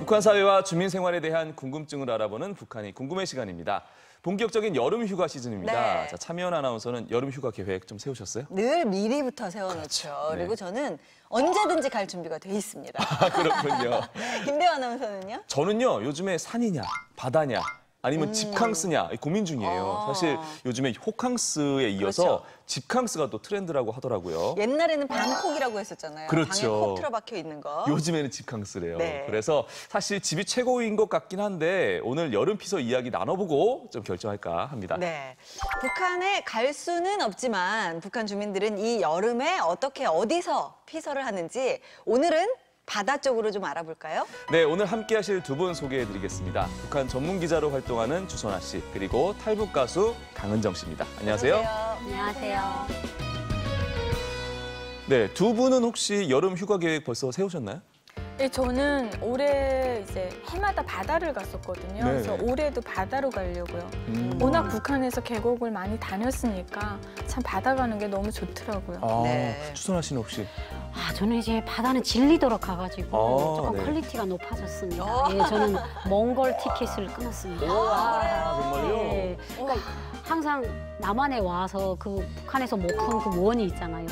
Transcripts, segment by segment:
북한 사회와 주민 생활에 대한 궁금증을 알아보는 북한이 궁금해 시간입니다. 본격적인 여름 휴가 시즌입니다. 네. 자, 차미연 아나운서는 여름 휴가 계획 좀 세우셨어요? 늘 미리부터 세워놓죠. 그렇죠. 그리고 네. 저는 언제든지 갈 준비가 돼 있습니다. 아, 그렇군요. 김대호 아나운서는요? 저는요, 요즘에 산이냐, 바다냐, 아니면 집캉스냐 고민 중이에요. 사실 요즘에 호캉스에 이어서 그렇죠. 집캉스가 또 트렌드라고 하더라고요. 옛날에는 방콕이라고 했었잖아요. 그렇죠. 방에 콕 틀어박혀 있는 거. 요즘에는 집캉스래요. 네. 그래서 사실 집이 최고인 것 같긴 한데 오늘 여름 피서 이야기 나눠보고 좀 결정할까 합니다. 네. 북한에 갈 수는 없지만 북한 주민들은 이 여름에 어떻게 어디서 피서를 하는지 오늘은 바다 쪽으로 좀 알아볼까요? 네, 오늘 함께 하실 두 분 소개해드리겠습니다. 북한 전문 기자로 활동하는 주선아 씨, 그리고 탈북 가수 강은정 씨입니다. 안녕하세요. 안녕하세요. 네, 두 분은 혹시 여름 휴가 계획 벌써 세우셨나요? 네, 저는 올해 이제 해마다 바다를 갔었거든요. 네. 그래서 올해도 바다로 가려고요. 워낙 북한에서 계곡을 많이 다녔으니까 참 바다 가는 게 너무 좋더라고요. 아, 네. 주선아 씨는 혹시? 저는 이제 바다는 질리도록 가가지고 조금 네. 퀄리티가 높아졌습니다. 예, 저는 몽골 티켓을 끊었습니다. 정말요? 네, 그러니까 항상 남한에 와서 그 북한에서 못 푼 그 원이 있잖아요.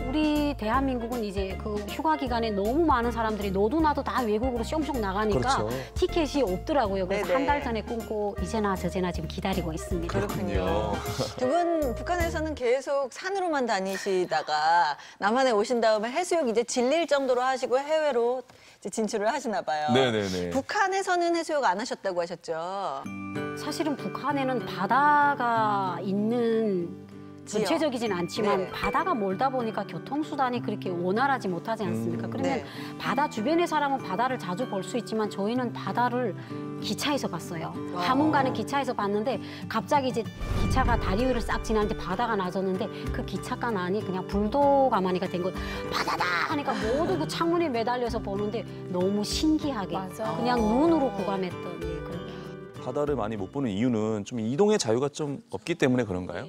우리 대한민국은 이제 그 휴가 기간에 너무 많은 사람들이 너도 나도 다 외국으로 숑숑 나가니까 그렇죠. 티켓이 없더라고요. 그래서 네네. 한 달 전에 끊고 이제나 저제나 지금 기다리고 있습니다. 그렇군요. 두 분 북한에서는 계속 산으로만 다니시다가 남한에 오신 다음에 해수욕 이제 질릴 정도로 하시고 해외로 이제 진출을 하시나 봐요. 네네네. 북한에서는 해수욕 안 하셨다고 하셨죠? 사실은 북한에는 바다가 있는 전체적이진 않지만 네. 바다가 멀다 보니까 교통수단이 그렇게 원활하지 못하지 않습니까? 그러면 네. 바다 주변의 사람은 바다를 자주 볼 수 있지만 저희는 바다를 기차에서 봤어요. 함흥 가는 기차에서 봤는데 갑자기 이제 기차가 다리 위를 싹 지나는데 바다가 나섰는데 그 기차가 나니 그냥 불도 가마니가 된 거 바다다 하니까 모두 그 창문에 매달려서 보는데 너무 신기하게 맞아. 그냥 눈으로 구감했던 그런. 바다를 많이 못 보는 이유는 좀 이동의 자유가 좀 없기 때문에 그런가요?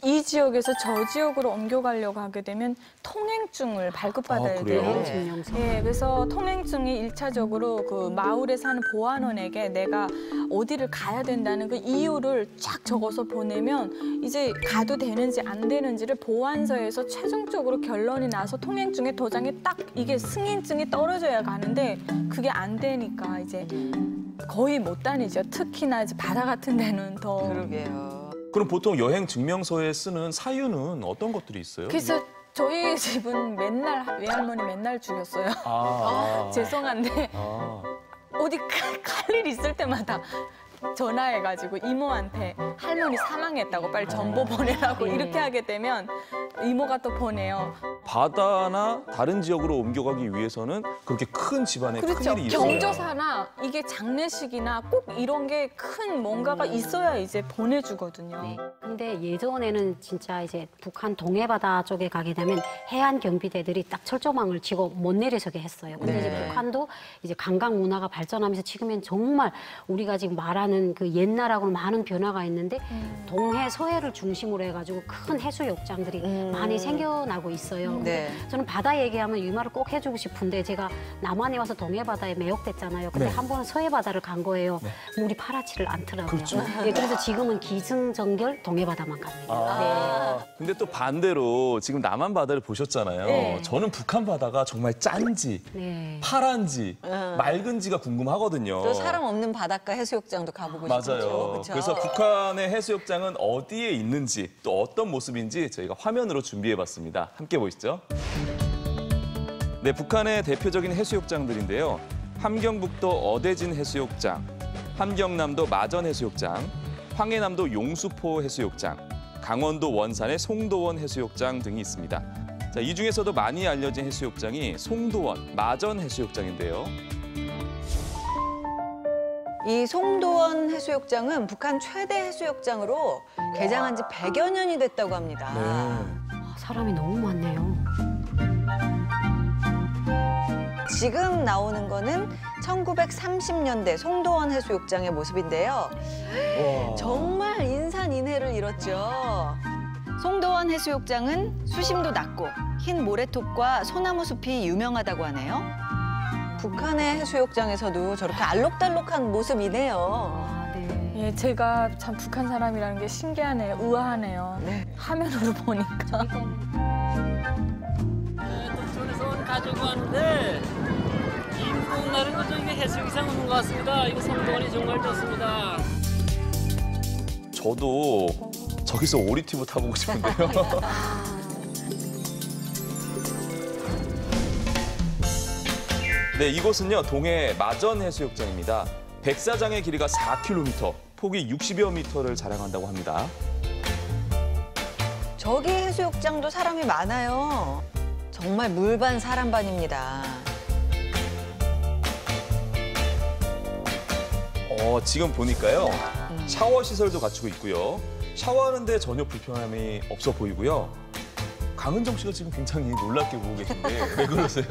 이 지역에서 저 지역으로 옮겨가려고 하게 되면 통행증을 발급받아야 그래요? 돼요. 증명서. 예, 그래서 통행증이 일차적으로 그 마을에 사는 보안원에게 내가 어디를 가야 된다는 그 이유를 쫙 적어서 보내면 이제 가도 되는지 안 되는지를 보안서에서 최종적으로 결론이 나서 통행증의 도장에 딱 이게 승인증이 떨어져야 가는데 그게 안 되니까 이제 거의 못 다니죠. 특히나 이제 바다 같은 데는 더. 그러게요. 그럼 보통 여행 증명서에 쓰는 사유는 어떤 것들이 있어요? 그래서 저희 집은 맨날 외할머니 맨날 죽였어요. 죄송한데 어디 갈 일 있을 때마다 전화해가지고 이모한테 할머니 사망했다고 빨리 전보 보내라고 이렇게 하게 되면 이모가 또 보내요. 바다나 다른 지역으로 옮겨가기 위해서는 그렇게 큰 집안에 그렇죠. 큰일이 있어요. 경조사나 이게 장례식이나 꼭 이런 게 큰 뭔가가 있어야 이제 보내주거든요. 네. 근데 예전에는 진짜 이제 북한 동해바다 쪽에 가게 되면 해안 경비대들이 딱 철조망을 치고 못 내려서게 했어요. 근데 이제 네. 북한도 이제 관광 문화가 발전하면서 지금은 정말 우리가 지금 말하는 그 옛날하고는 많은 변화가 있는데 동해, 서해를 중심으로 해가지고 큰 해수욕장들이 많이 생겨나고 있어요. 네. 저는 바다 얘기하면 이 말을 꼭 해주고 싶은데 제가 남한에 와서 동해바다에 매혹됐잖아요. 근데 네. 한 번은 서해바다를 간 거예요. 물이 파랗지를 않더라고요. 그렇죠. 예, 그래서 지금은 기승전결 동해바다만 갑니다. 근데 또 반대로 지금 남한 바다를 보셨잖아요. 네. 저는 북한 바다가 정말 짠지, 네. 파란지, 맑은지가 궁금하거든요. 또 사람 없는 바닷가 해수욕장도 가보고 싶죠. 맞아요. 그렇죠? 그래서 북한의 해수욕장은 어디에 있는지 또 어떤 모습인지 저희가 화면으로 준비해봤습니다. 함께 보시죠. 네, 북한의 대표적인 해수욕장들인데요. 함경북도 어대진 해수욕장, 함경남도 마전 해수욕장, 황해남도 용수포 해수욕장, 강원도 원산의 송도원 해수욕장 등이 있습니다. 자, 이 중에서도 많이 알려진 해수욕장이 송도원, 마전 해수욕장인데요. 이 송도원 해수욕장은 북한 최대 해수욕장으로 개장한 지 100여 년이 됐다고 합니다. 사람이 너무 많네요. 지금 나오는 거는 1930년대 송도원 해수욕장의 모습인데요. 정말 인산인해를 이뤘죠. 송도원 해수욕장은 수심도 낮고 흰 모래톱과 소나무 숲이 유명하다고 하네요. 북한의 해수욕장에서도 저렇게 알록달록한 모습이네요. 아, 네. 예, 제가 참 북한 사람이라는 게 신기하네요. 의아하네요. 네. 화면으로 보니까. 동천에서 오늘 가지고 왔는데 인공 나른 거 저기 해수욕장 오는 것 같습니다. 이거 성동원이 정말 좋습니다. 저도 저기서 오리티브 타보고 싶은데요. 네, 이곳은요 동해 마전 해수욕장입니다. 백사장의 길이가 4km, 폭이 60여 미터를 자랑한다고 합니다. 저기 해수욕장도 사람이 많아요. 정말 물반 사람반입니다. 지금 보니까요 샤워 시설도 갖추고 있고요. 샤워하는데 전혀 불편함이 없어 보이고요. 강은정 씨가 지금 굉장히 놀랍게 보고 계신데 왜 그러세요?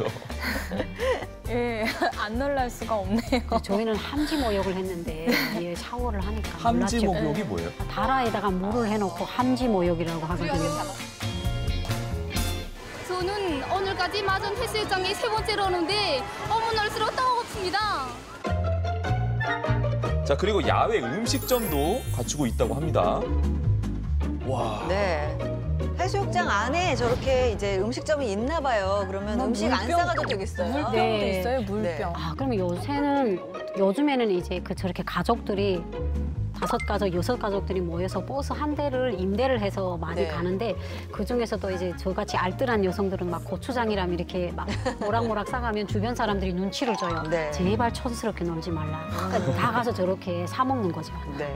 예, 안 놀랄 수가 없네요. 저희는 함지 목욕을 했는데 예, 샤워를 하니까 함지 놀랐죠. 목욕이 뭐예요? 다라에다가 물을 해놓고 함지 목욕이라고 하거든요. 저는 오늘까지 마전 해수욕장에 3번째로 오는데 너무 날스럽다고 고픕니다. 자, 그리고 야외 음식점도 갖추고 있다고 합니다. 와. 네. 해수욕장 안에 저렇게 이제 음식점이 있나 봐요. 그러면 뭐 음식 안 물병, 싸가도 되겠어요. 물병도 네. 있어요, 물병. 네. 아, 그러면 요즘에는 이제 저렇게 가족들이 5가족, 6가족들이 모여서 버스 한 대를 임대를 해서 많이 네. 가는데 그중에서도 이제 저같이 알뜰한 여성들은 막 고추장이라면 이렇게 막 모락모락 싸가면 주변 사람들이 눈치를 줘요. 네. 제발 촌스럽게 놀지 말라. 그러니까 다 가서 저렇게 사 먹는 거죠. 네.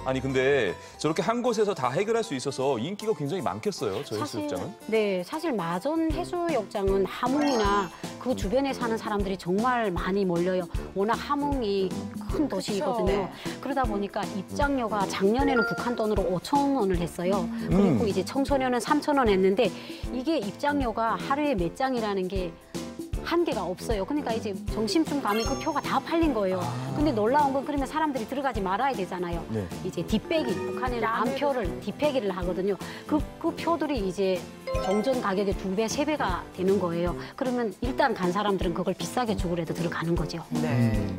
아니 근데 저렇게 한 곳에서 다 해결할 수 있어서 인기가 굉장히 많겠어요, 저희 해수욕장은? 네, 사실 마전 해수욕장은 함흥이나 그 주변에 사는 사람들이 정말 많이 몰려요. 워낙 함흥이 큰 도시이거든요. 그러다 보니까 입장료가 작년에는 북한 돈으로 5,000원을 했어요. 그리고 이제 청소년은 3,000원 했는데 이게 입장료가 하루에 몇 장이라는 게 한계가 없어요. 그러니까 이제 점심쯤 가면 그 표가 다 팔린 거예요. 근데 놀라운 건 그러면 사람들이 들어가지 말아야 되잖아요. 네. 이제 뒷배기, 북한에는 암표를 뒷배기를 하거든요. 그 표들이 이제 정전 가격의 2배, 3배가 되는 거예요. 그러면 일단 간 사람들은 그걸 비싸게 주고 해도 들어가는 거죠. 네.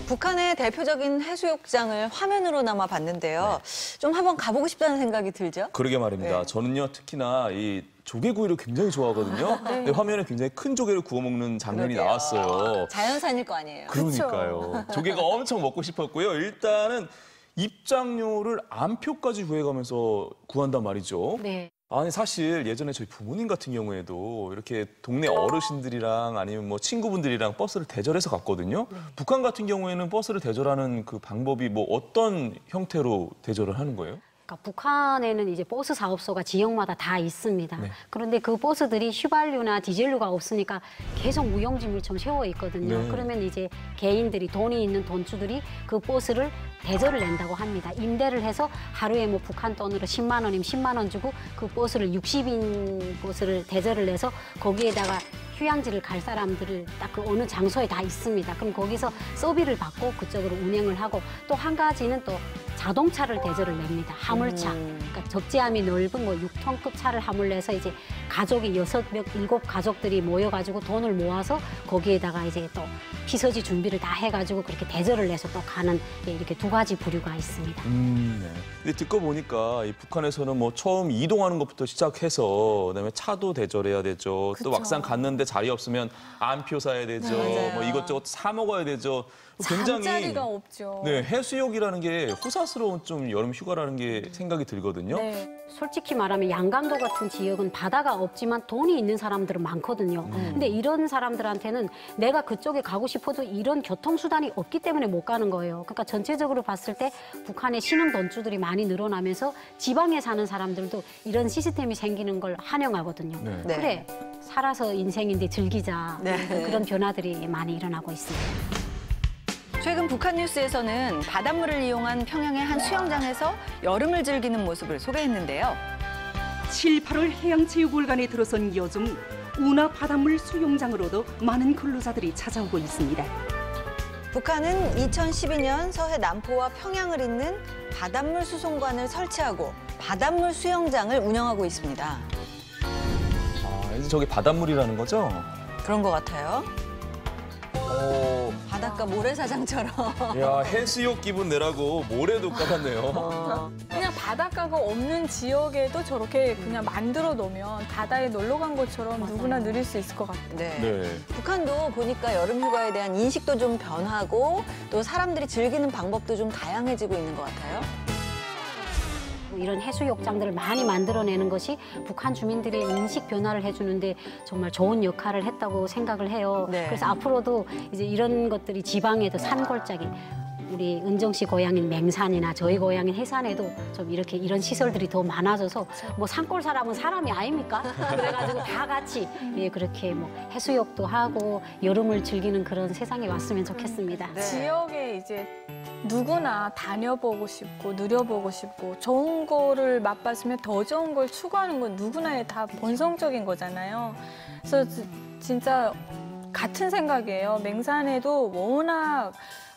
북한의 대표적인 해수욕장을 화면으로나마 봤는데요. 좀 한번 가보고 싶다는 생각이 들죠? 그러게 말입니다. 네. 저는요 특히나 이 조개구이를 굉장히 좋아하거든요. 근데 화면에 굉장히 큰 조개를 구워 먹는 장면이 그러게요. 나왔어요. 자연산일 거 아니에요. 그러니까요. 조개가 엄청 먹고 싶었고요. 일단은 입장료를 암표까지 구해가면서 구한단 말이죠. 네. 아니 사실 예전에 저희 부모님 같은 경우에도 이렇게 동네 어르신들이랑 아니면 뭐 친구분들이랑 버스를 대절해서 갔거든요. 북한 같은 경우에는 버스를 대절하는 그 방법이 뭐 어떤 형태로 대절을 하는 거예요? 그러니까 북한에는 이제 버스 사업소가 지역마다 다 있습니다. 네. 그런데 그 버스들이 휘발유나 디젤유가 없으니까 계속 무용지물처럼 세워 있거든요. 네. 그러면 이제 개인들이 돈이 있는 돈주들이 그 버스를 대절을 낸다고 합니다. 임대를 해서 하루에 뭐 북한 돈으로 10만 원이면 10만 원 주고 그 버스를 60인 버스를 대절을 내서 거기에다가 휴양지를 갈 사람들을 딱 그 어느 장소에 다 있습니다. 그럼 거기서 서비를 받고 그쪽으로 운행을 하고 또 한 가지는 또 자동차를 대절을 냅니다. 화물차. 그러니까 적재함이 넓은 뭐 6톤급 차를 화물내서 이제 가족이 6, 7 가족들이 모여가지고 돈을 모아서 거기에다가 이제 또 피서지 준비를 다 해가지고 그렇게 대절을 내서 또 가는 이렇게 2가지 부류가 있습니다. 네. 근데 듣고 보니까 이 북한에서는 뭐 처음 이동하는 것부터 시작해서 그다음에 차도 대절해야 되죠. 또 막상 갔는데 자리 없으면 암표 사야 되죠. 맞아요. 뭐 이것저것 사 먹어야 되죠. 잠자리가 없죠. 네, 해수욕이라는 게 호사스러운 좀 여름 휴가라는 게 생각이 들거든요. 네. 솔직히 말하면 양강도 같은 지역은 바다가 없지만 돈이 있는 사람들은 많거든요. 근데 이런 사람들한테는 내가 그쪽에 가고 싶어도 이런 교통수단이 없기 때문에 못 가는 거예요. 그러니까 전체적으로 봤을 때 북한의 신흥 돈주들이 많이 늘어나면서 지방에 사는 사람들도 이런 시스템이 생기는 걸 환영하거든요. 네. 네. 그래, 살아서 인생인데 즐기자. 네. 그런 변화들이 많이 일어나고 있습니다. 최근 북한 뉴스에서는 바닷물을 이용한 평양의 한 수영장에서 여름을 즐기는 모습을 소개했는데요. 7, 8월 해양체육월간에 들어선 요즘 운하 바닷물 수영장으로도 많은 근로자들이 찾아오고 있습니다. 북한은 2012년 서해 남포와 평양을 잇는 바닷물 수송관을 설치하고 바닷물 수영장을 운영하고 있습니다. 아, 저게 바닷물이라는 거죠? 그런 것 같아요. 오, 바닷가 모래사장처럼. 야, 해수욕 기분 내라고 모래도 깔았네요. 그냥 바닷가가 없는 지역에도 저렇게 그냥 만들어 놓으면 바다에 놀러 간 것처럼 누구나 누릴 수 있을 것 같아요. 네. 네. 북한도 보니까 여름 휴가에 대한 인식도 좀 변하고 또 사람들이 즐기는 방법도 좀 다양해지고 있는 것 같아요. 이런 해수욕장들을 많이 만들어내는 것이 북한 주민들의 인식 변화를 해주는데 정말 좋은 역할을 했다고 생각을 해요. 네. 그래서 앞으로도 이제 이런 것들이 지방에도 산골짜기 우리 은정 씨 고향인 맹산이나 저희 고향인 해산에도 좀 이렇게 이런 시설들이 더 많아져서 뭐 산골 사람은 사람이 아닙니까? 그래가지고 다 같이 예, 그렇게 뭐 해수욕도 하고 여름을 즐기는 그런 세상이 왔으면 좋겠습니다. 네. 지역에 이제 누구나 다녀보고 싶고 누려보고 싶고 좋은 거를 맛봤으면 더 좋은 걸 추구하는 건 누구나의 다 본성적인 거잖아요. 그래서 진짜 같은 생각이에요. 맹산에도 워낙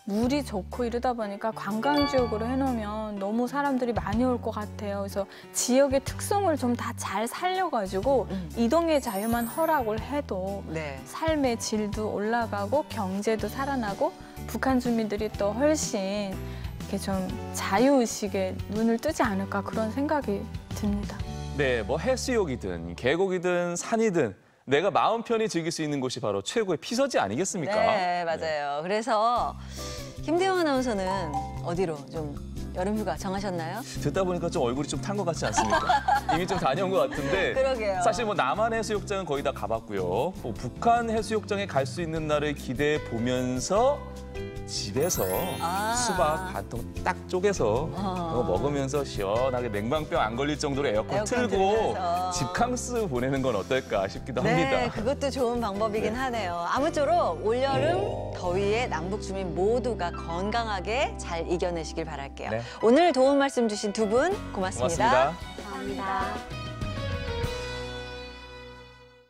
물이 좋고 이러다 보니까 관광지역으로 해놓으면 너무 사람들이 많이 올 것 같아요. 그래서 지역의 특성을 좀 다 잘 살려가지고 이동의 자유만 허락을 해도 네. 삶의 질도 올라가고 경제도 살아나고 북한 주민들이 또 훨씬 이렇게 좀 자유의식에 눈을 뜨지 않을까 그런 생각이 듭니다. 네, 뭐 해수욕이든 계곡이든 산이든 내가 마음 편히 즐길 수 있는 곳이 바로 최고의 피서지 아니겠습니까? 네, 맞아요. 그래서 김대영 아나운서는 어디로 좀 여름휴가 정하셨나요? 듣다 보니까 좀 얼굴이 좀 탄 것 같지 않습니까? 이미 좀 다녀온 것 같은데 그러게요. 사실 뭐 남한 해수욕장은 거의 다 가봤고요. 뭐 북한 해수욕장에 갈 수 있는 날을 기대해 보면서 집에서 수박 반통 딱 쪼개서 그거 먹으면서 시원하게 냉방병 안 걸릴 정도로 에어컨 에어컨 틀고 틀면서. 집캉스 보내는 건 어떨까 싶기도 네, 합니다. 그것도 좋은 방법이긴 하네요. 아무쪼록 올여름 더위에 남북 주민 모두가 건강하게 잘 이겨내시길 바랄게요. 네. 오늘 도움 말씀 주신 두 분 고맙습니다. 고맙습니다. 감사합니다.